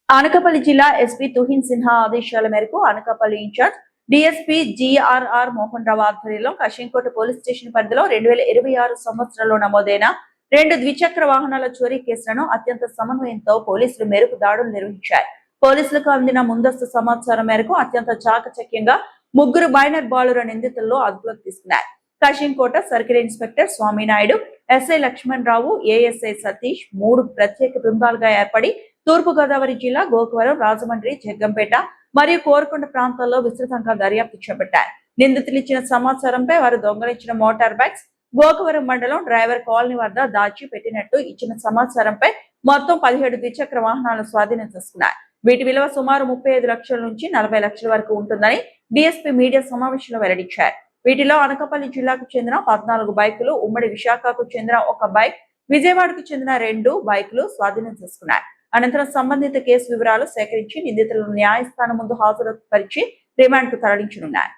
అనకాపల్లి జిల్లా ఎస్పీ తుహిన్ సిన్హా ఆదేశాల మేరకు అనకాపల్లి ఇన్ఛార్జ్ డీఎస్పీ జీఆర్ఆర్ మోహన్ రావు ఆధ్వర్యంలో కశింకోట పోలీస్ స్టేషన్ పరిధిలో 2026 సంవత్సరంలో నమోదైన 2 ద్విచక్ర వాహనాల చోరీ కేసులను అత్యంత సమన్వయంతో పోలీసులు మేరకు దాడులు నిర్వహించారు. పోలీసులకు అందిన ముందస్తు సమాచారం మేరకు అత్యంత చాకచక్యంగా 3 మైనర్ బాలుర నిందితుల్లో అదుపులోకి తీసుకున్నారు. Kasimkota circle inspector Swaminaidu, SI Lakshman Rao, ASI Satish 3 ప్రత్యేక బృందాలుగా ఏర్పడి తూర్పు గోదావరి జిల్లా గోకవరం, రాజమండ్రి, జగ్గంపేట మరియు కోరకొండ ప్రాంతాల్లో విస్తృతంగా దర్యాప్తు చేపట్టారు. నిందితులు ఇచ్చిన సమాచారంపై వారు దొంగలించిన మోటార్ బైక్స్ గోకవరం మండలం డ్రైవర్ కాలనీ వద్ద దాచి పెట్టినట్టు ఇచ్చిన సమాచారంపై మొత్తం 17 ద్విచక్ర వాహనాలను స్వాధీనం చేసుకున్నారు. వీటి విలువ సుమారు 35 లక్షల నుంచి 40 లక్షల వరకు ఉంటుందని డీఎస్పీ మీడియా సమావేశంలో వెల్లడించారు. వీటిలో అనకాపల్లి జిల్లాకు చెందిన 14 బైకులు, ఉమ్మడి విశాఖకు చెందిన 1 బైక్, విజయవాడకు చెందిన 2 బైకులు స్వాధీనం చేసుకున్నారు. అనంతరం సంబంధిత కేసు వివరాలు సేకరించి నిందితులను న్యాయస్థానం ముందు హాజరుపరిచి రిమాండ్ కు తరలించనున్నారు.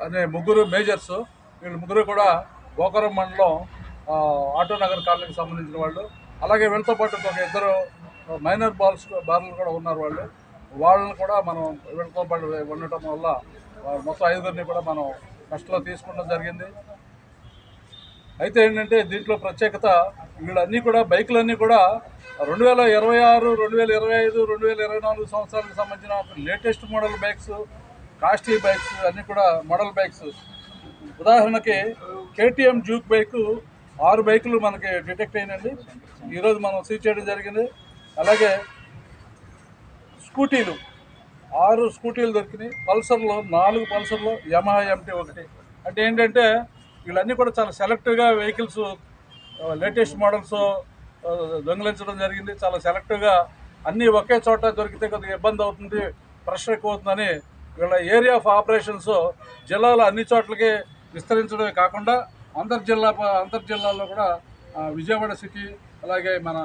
అనే 3 మేజర్స్, వీళ్ళు 3 కూడా గోకరం మండలం ఆటో నగర్ కాలనీకి సంబంధించిన వాళ్ళు. అలాగే వీళ్ళతో పాటు ఒక 2 మైనర్ బార్లు కూడా ఉన్నారు. వాళ్ళని కూడా మనం వీళ్ళతో పాటు ఉండటం వల్ల మొత్తం 5గురిని కూడా మనం కస్టడీలో తీసుకోవడం జరిగింది. అయితే ఏంటంటే దీంట్లో ప్రత్యేకత, వీళ్ళన్నీ కూడా బైకులన్నీ కూడా 2026, 2025, 2024 సంవత్సరాలకు సంబంధించిన latest model bikes, costly bikes అన్నీ కూడా మోడల్ బైక్స్. ఉదాహరణకి కేటీఎం డ్యూక్ బైకు 6 బైకులు మనకి డిటెక్ట్ అయినండి, ఈరోజు మనం సీజ్ చేయడం జరిగింది. అలాగే స్కూటీలు 6 స్కూటీలు దొరికినాయి. పల్సర్లో 4 పల్సర్లో యమహా MT 1. అంటే ఏంటంటే వీళ్ళన్నీ కూడా చాలా సెలెక్టివ్గా వెహికల్స్, లేటెస్ట్ మోడల్స్ దొంగిలించడం జరిగింది. చాలా సెలెక్టివ్గా అన్నీ ఒకే చోట దొరికితే కొద్దిగా ఇబ్బంది అవుతుంది, ప్రెషర్ ఎక్కువ అవుతుందని వీళ్ళ ఏరియా ఆఫ్ ఆపరేషన్స్ జిల్లాలో అన్ని చోట్లకి విస్తరించడమే కాకుండా అంతర్జిల్లాల్లో కూడా విజయవాడ సిటీ, అలాగే మన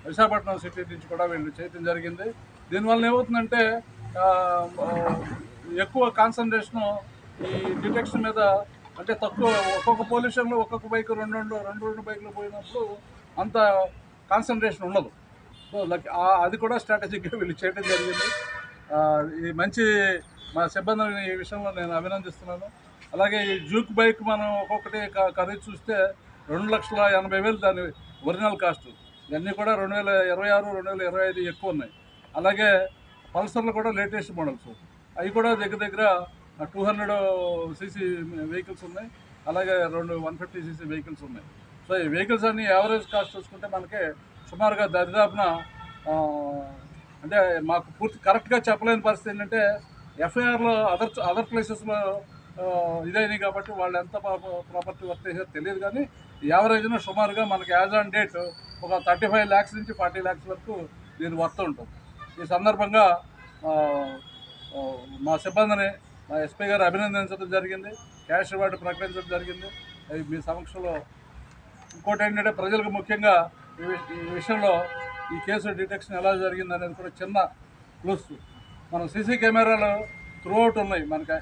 విశాఖపట్నం సిటీ నుంచి కూడా వీళ్ళు చేయడం జరిగింది. దీనివల్ల ఏమవుతుందంటే ఎక్కువ కాన్సన్ట్రేషను ఈ డిటెక్షన్ మీద, అంటే తక్కువ, ఒక్కొక్క పొల్యూషన్లో ఒక్కొక్క బైక్ రెండు బైకులు పోయినప్పుడు అంత కాన్సన్ట్రేషన్ ఉండదు. సో అది కూడా స్ట్రాటజిక్గా వీళ్ళు చేయడం జరిగింది. ఈ మంచి మా సిబ్బందిని ఈ విషయంలో నేను అభినందిస్తున్నాను. అలాగే ఈ డ్యూక్ బైక్ మనం ఒక్కొక్కటి ఖరీదు చూస్తే 2,80,000 దాని ఒరిజినల్ కాస్ట్. ఇవన్నీ కూడా 2026, 2025 ఎక్కువ ఉన్నాయి. అలాగే పల్సర్లు కూడా లేటెస్ట్ మోడల్స్, అవి కూడా దగ్గర 200cc వెహికల్స్ ఉన్నాయి. అలాగే 2 150cc వెహికల్స్ ఉన్నాయి. సో ఈ వెహికల్స్ అన్ని యావరేజ్ కాస్ట్ చూసుకుంటే మనకి సుమారుగా దరిదాపున, అంటే మాకు పూర్తి కరెక్ట్గా చెప్పలేని పరిస్థితి ఏంటంటే ఎఫ్ఐఆర్లో అదర్ ప్లేసెస్లో ఇదైనాయి కాబట్టి వాళ్ళు ఎంత ప్రాపర్టీ వర్క్ చేసారో తెలియదు. కానీ యావరేజ్న సుమారుగా మనకి యాజ్ ఆన్ డేట్ ఒక 35 lakhs నుంచి 40 lakhs వరకు దీని వర్త్ ఉంటుంది. ఈ సందర్భంగా మా సిబ్బందిని మా ఎస్పీ గారు అభినందించడం జరిగింది, క్యాష్ రివార్డు ప్రకటించడం జరిగింది. అవి మీ సమక్షంలో. ఇంకోటి ఏంటంటే ప్రజలకు ముఖ్యంగా ఈ విషయంలో ఈ కేసు డిటెక్షన్ ఎలా జరిగింది అనేది కూడా చిన్న క్లూస్. మనం సీసీ కెమెరాలు త్రూఅవుట్ ఉన్నాయి మనకి